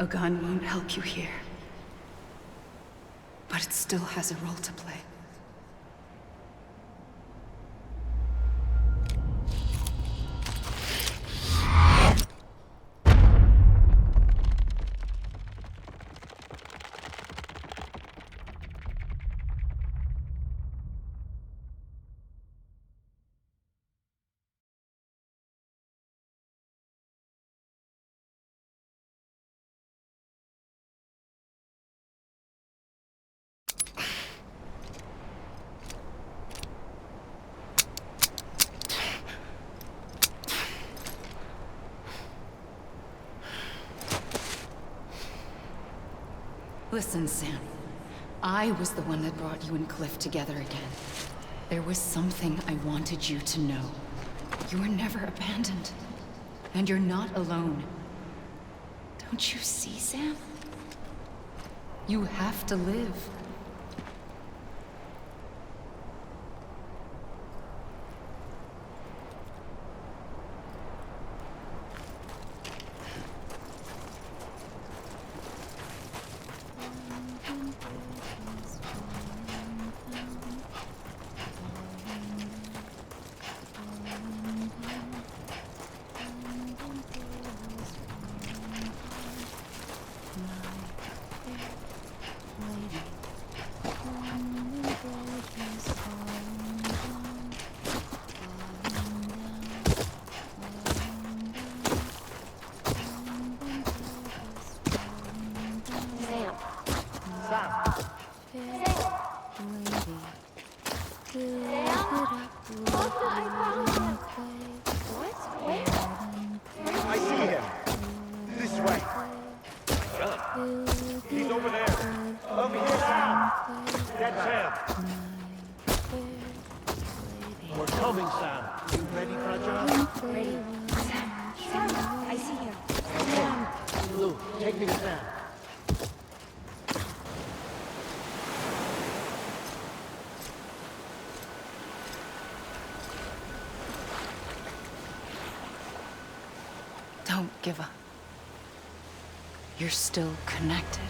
A gun won't help you here. But it still has a role to play. Listen, Sam. I was the one that brought you and Cliff together again. There was something I wanted you to know. You were never abandoned. And you're not alone. Don't you see, Sam? You have to live. I see him. This way. He's over there. Over here, Sam. That's Sam. We're coming, Sam. You ready for a job? Ready. Sam, I see him. Sam. Lou, take me to Sam. Don't give up. You're still connected.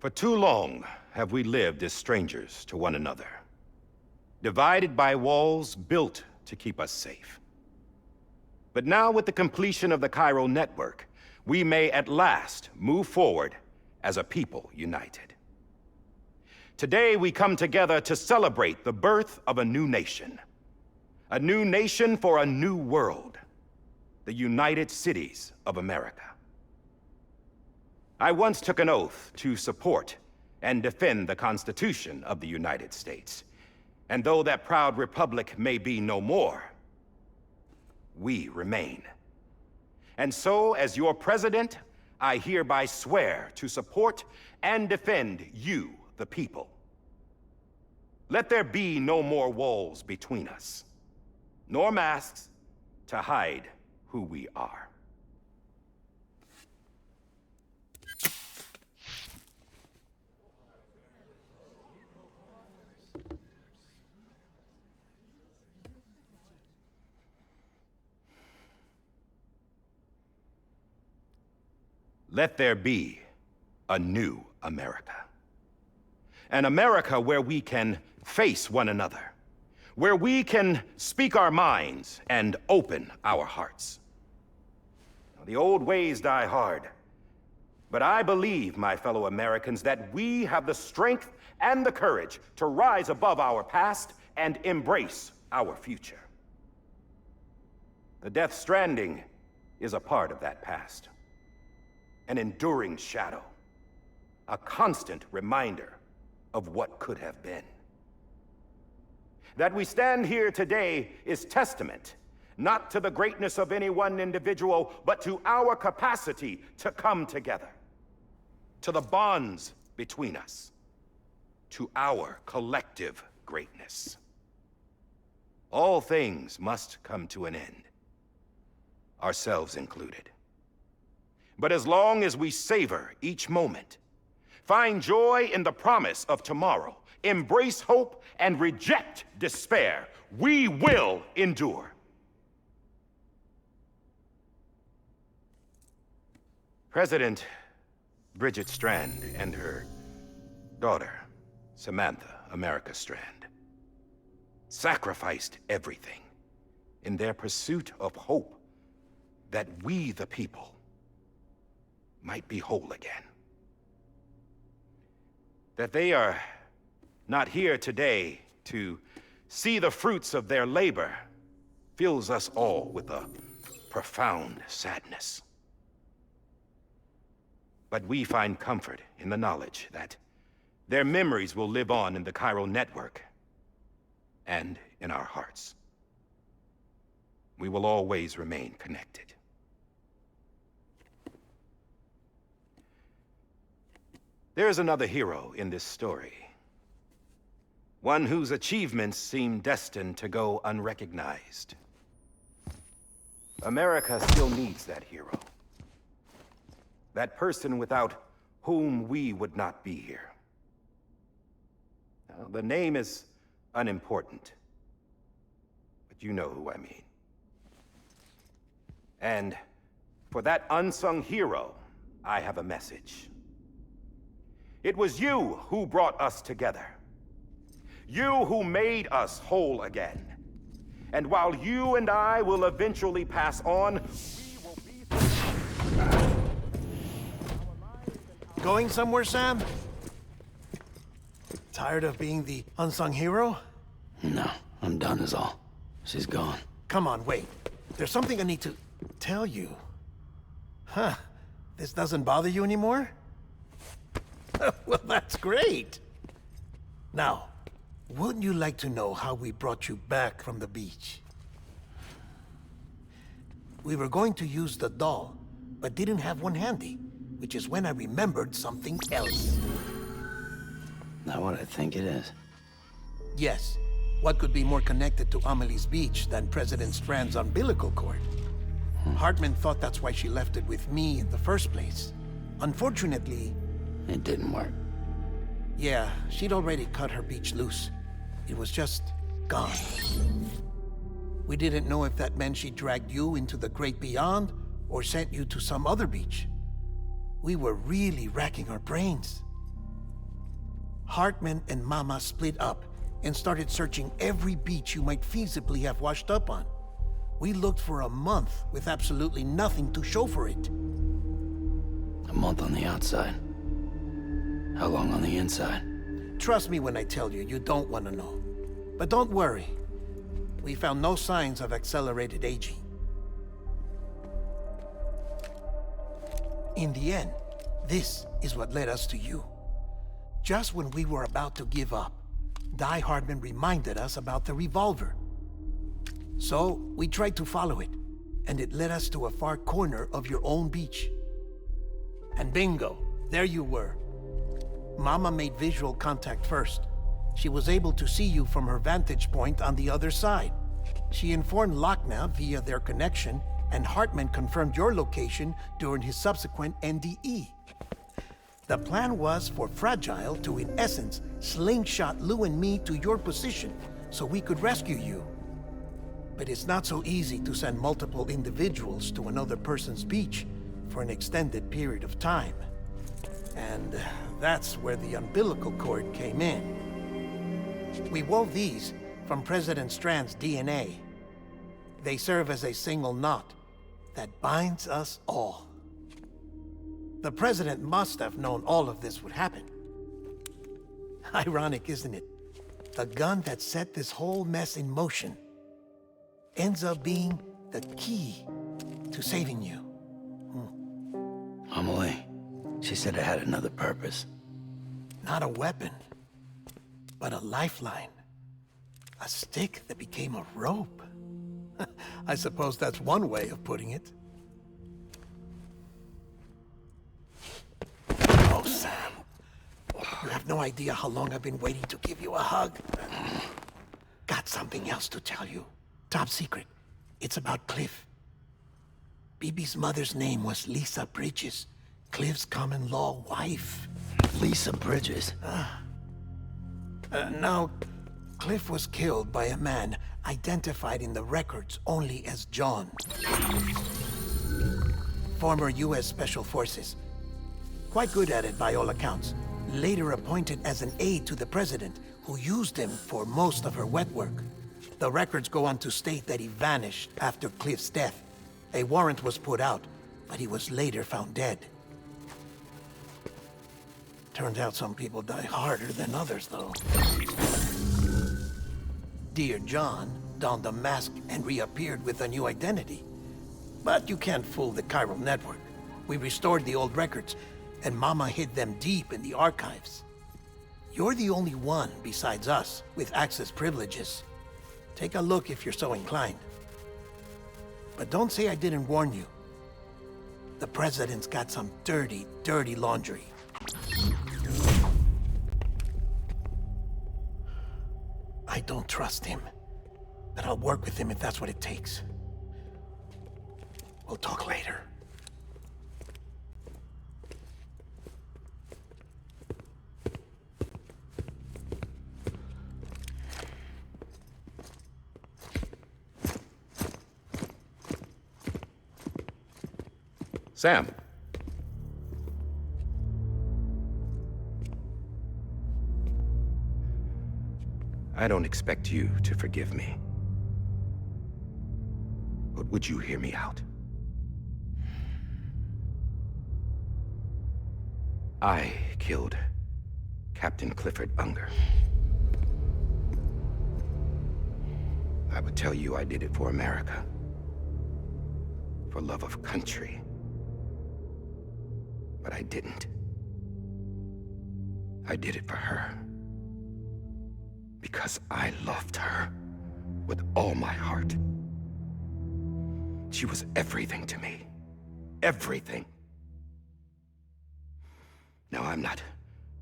For too long have we lived as strangers to one another, divided by walls built to keep us safe. But now, with the completion of the Cairo network, we may at last move forward as a people united. Today, we come together to celebrate the birth of a new nation. A new nation for a new world. The United Cities of America. I once took an oath to support and defend the Constitution of the United States. And though that proud republic may be no more, we remain. And so, as your president, I hereby swear to support and defend you, the people. Let there be no more walls between us, nor masks to hide who we are. Let there be a new America. An America where we can face one another, where we can speak our minds and open our hearts. Now, the old ways die hard, but I believe, my fellow Americans, that we have the strength and the courage to rise above our past and embrace our future. The Death Stranding is a part of that past. An enduring shadow, a constant reminder of what could have been. That we stand here today is testament, not to the greatness of any one individual, but to our capacity to come together, to the bonds between us, to our collective greatness. All things must come to an end, ourselves included. But as long as we savor each moment, find joy in the promise of tomorrow, embrace hope, and reject despair, we will endure. President Bridget Strand and her daughter, Samantha America Strand, sacrificed everything in their pursuit of hope that we, the people, might be whole again. That they are not here today to see the fruits of their labor fills us all with a profound sadness. But we find comfort in the knowledge that their memories will live on in the chiral network and in our hearts. We will always remain connected. There is another hero in this story. One whose achievements seem destined to go unrecognized. America still needs that hero. That person without whom we would not be here. Now, the name is unimportant, but you know who I mean. And for that unsung hero, I have a message. It was you who brought us together. You who made us whole again. And while you and I will eventually pass on, we will be... Going somewhere, Sam? Tired of being the unsung hero? No, I'm done is all. She's gone. Come on, wait. There's something I need to tell you. Huh. This doesn't bother you anymore? Well, that's great. Now, wouldn't you like to know how we brought you back from the beach? We were going to use the doll, but didn't have one handy, which is when I remembered something else. Not what I think it is. Yes. What could be more connected to Amelie's beach than President Strand's umbilical cord? Hartman thought that's why she left it with me in the first place. Unfortunately... It didn't work. Yeah, she'd already cut her beach loose. It was just gone. We didn't know if that meant she dragged you into the great beyond or sent you to some other beach. We were really racking our brains. Hartman and Mama split up and started searching every beach you might feasibly have washed up on. We looked for a month with absolutely nothing to show for it. A month on the outside. How long on the inside? Trust me when I tell you, you don't want to know. But don't worry. We found no signs of accelerated aging. In the end, this is what led us to you. Just when we were about to give up, Di Hardman reminded us about the revolver. So, we tried to follow it, and it led us to a far corner of your own beach. And bingo, there you were. Mama made visual contact first. She was able to see you from her vantage point on the other side. She informed Lochna via their connection, and Hartman confirmed your location during his subsequent NDE. The plan was for Fragile to, in essence, slingshot Lou and me to your position so we could rescue you. But it's not so easy to send multiple individuals to another person's beach for an extended period of time. And that's where the umbilical cord came in. We wove these from President Strand's DNA. They serve as a single knot that binds us all. The President must have known all of this would happen. Ironic, isn't it? The gun that set this whole mess in motion ends up being the key to saving you. Amelie, she said it had another purpose. Not a weapon, but a lifeline. A stick that became a rope. I suppose that's one way of putting it. Oh, Sam. You have no idea how long I've been waiting to give you a hug. Got something else to tell you. Top secret. It's about Cliff. Bibi's mother's name was Lisa Bridges, Cliff's common-law wife. Lisa Bridges? Now, Cliff was killed by a man identified in the records only as John. Former U.S. Special Forces. Quite good at it by all accounts. Later appointed as an aide to the president, who used him for most of her wet work. The records go on to state that he vanished after Cliff's death. A warrant was put out, but he was later found dead. Turns out some people die harder than others, though. Dear John donned a mask and reappeared with a new identity. But you can't fool the chiral network. We restored the old records, and Mama hid them deep in the archives. You're the only one, besides us, with access privileges. Take a look if you're so inclined. But don't say I didn't warn you. The president's got some dirty, dirty laundry. I don't trust him, but I'll work with him if that's what it takes. We'll talk later. Sam. I don't expect you to forgive me. But would you hear me out? I killed Captain Clifford Unger. I would tell you I did it for America. For love of country. But I didn't. I did it for her. Because I loved her with all my heart. She was everything to me. Everything. Now, I'm not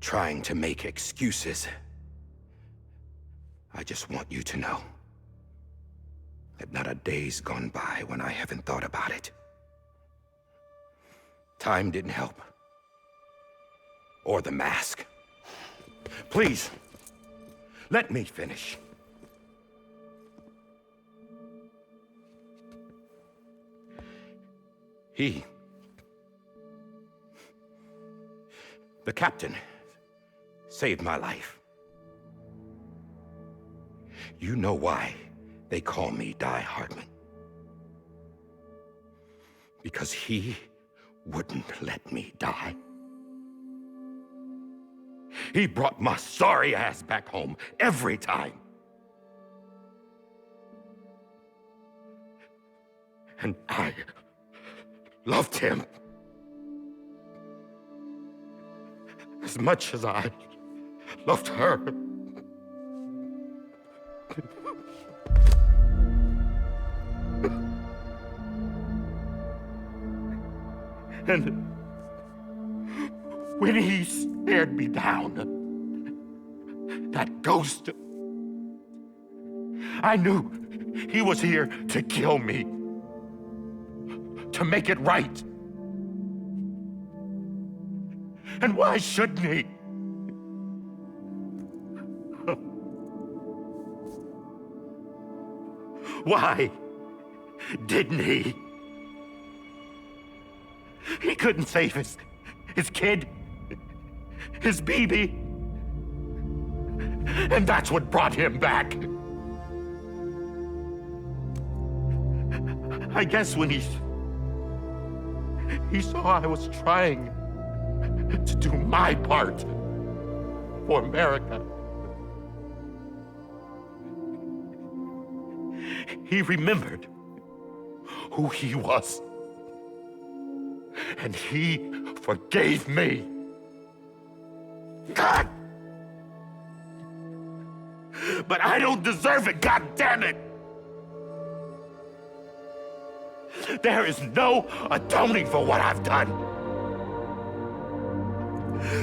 trying to make excuses. I just want you to know that not a day's gone by when I haven't thought about it. Time didn't help. Or the mask. Please, let me finish. The captain, saved my life. You know why they call me Die Hardman. Because he wouldn't let me die. He brought my sorry ass back home every time. And I loved him as much as I loved her. And when he stared me down, that ghost, I knew he was here to kill me, to make it right. And why shouldn't he? Why didn't he? He couldn't save his kid, his baby. And that's what brought him back. I guess when he saw I was trying to do my part for America, he remembered who he was. And he forgave me. God! But I don't deserve it, God damn it! There is no atoning for what I've done.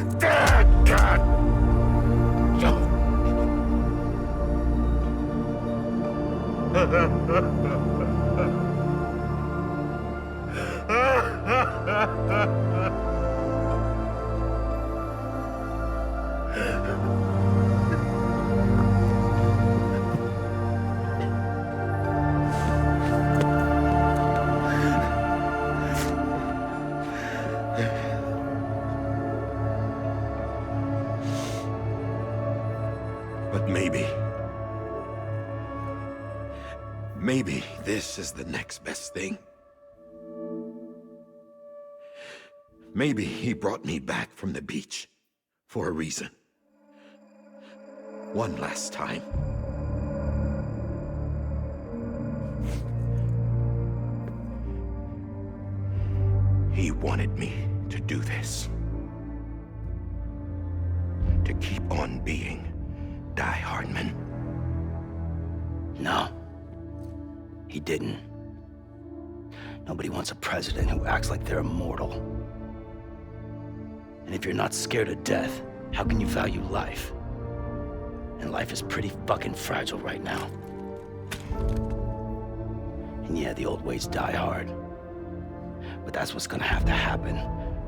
God! But maybe this is the next best thing. Maybe he brought me back from the beach for a reason. One last time. He wanted me to do this. To keep on being Die Hardman. No. He didn't. Nobody wants a president who acts like they're immortal. And if you're not scared of death, how can you value life? And life is pretty fucking fragile right now. And yeah, the old ways die hard. But that's what's gonna have to happen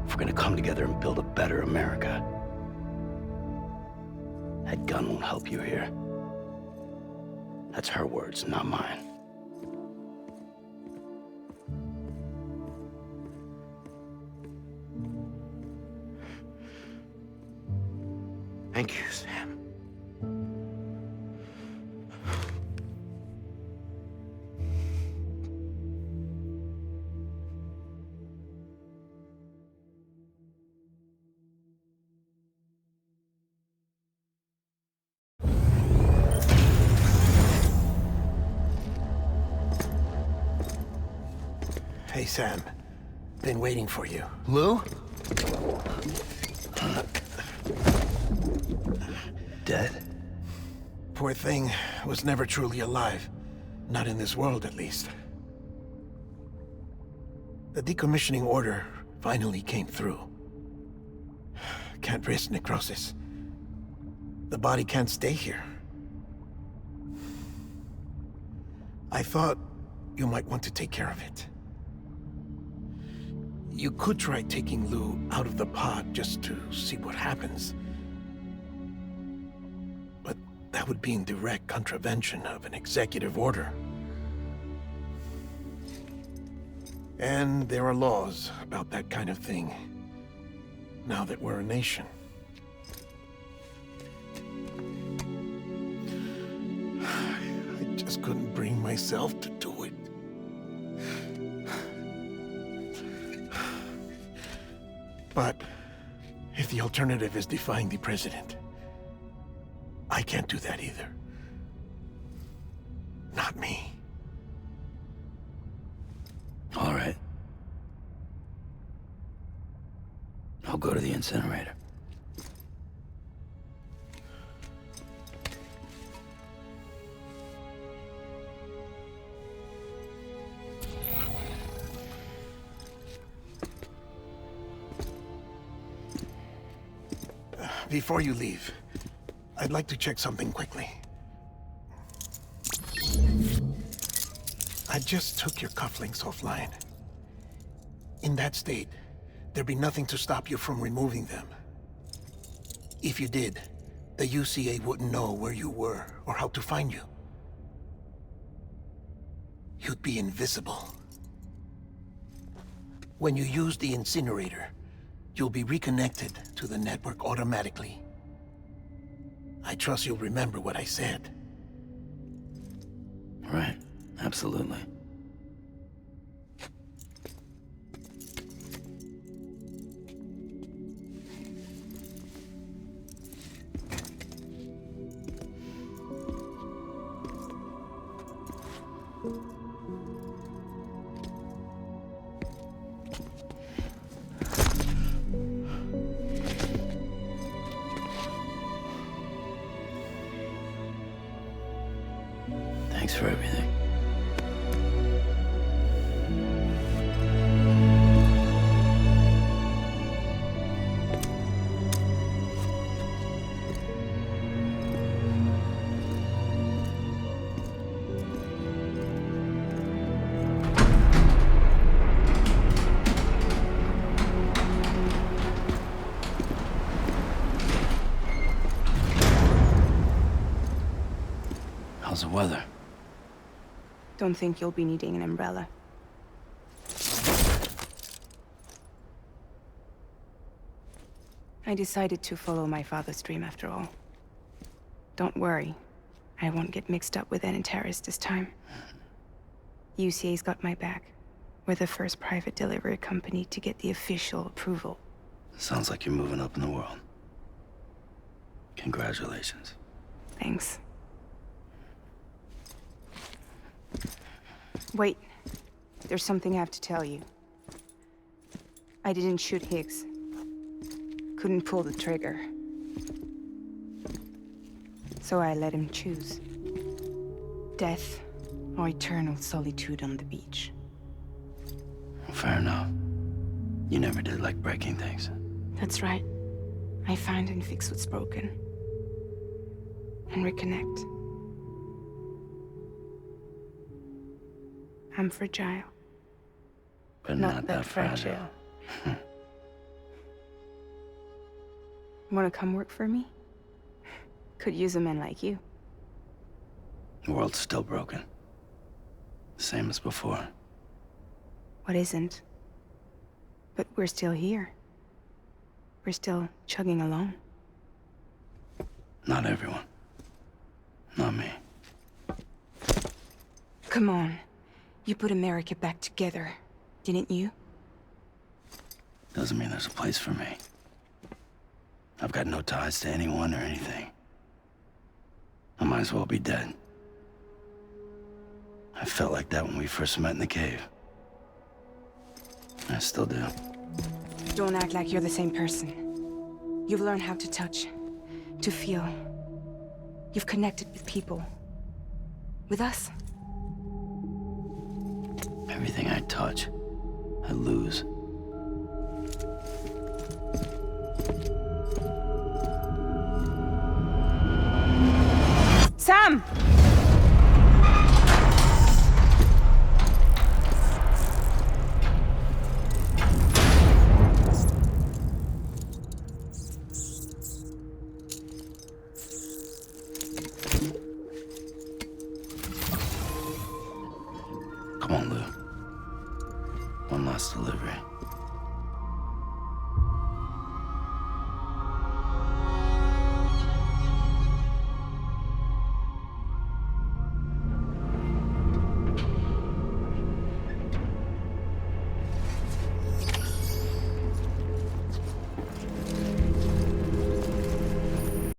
if we're gonna come together and build a better America. That gun won't help you here. That's her words, not mine. Thank you, Sam. Hey, Sam. Been waiting for you. Lou? Dead? Poor thing was never truly alive. Not in this world, at least. The decommissioning order finally came through. Can't risk necrosis. The body can't stay here. I thought you might want to take care of it. You could try taking Lou out of the pod just to see what happens. But that would be in direct contravention of an executive order. And there are laws about that kind of thing, now that we're a nation. I just couldn't bring myself to do it. But if the alternative is defying the president, I can't do that either. Not me. All right. I'll go to the incinerator. Before you leave, I'd like to check something quickly. I just took your cufflinks offline. In that state, there'd be nothing to stop you from removing them. If you did, the UCA wouldn't know where you were or how to find you. You'd be invisible. When you use the incinerator, you'll be reconnected to the network automatically. I trust you'll remember what I said. Right, absolutely. Thanks for everything. How's the weather? Don't think you'll be needing an umbrella. I decided to follow my father's dream after all. Don't worry, I won't get mixed up with any terrorists this time. UCA's got my back. We're the first private delivery company to get the official approval. Sounds like you're moving up in the world. Congratulations. Thanks. Wait, there's something I have to tell you. I didn't shoot Higgs. Couldn't pull the trigger. So I let him choose. Death or eternal solitude on the beach. Fair enough. You never did like breaking things. That's right. I find and fix what's broken. And reconnect. I'm fragile. But not that fragile. Wanna come work for me? Could use a man like you. The world's still broken. Same as before. What isn't? But we're still here. We're still chugging along. Not everyone. Not me. Come on. You put America back together, didn't you? Doesn't mean there's a place for me. I've got no ties to anyone or anything. I might as well be dead. I felt like that when we first met in the cave. I still do. Don't act like you're the same person. You've learned how to touch, to feel. You've connected with people. With us. Everything I touch, I lose. Sam! Come on, Lou. One last delivery.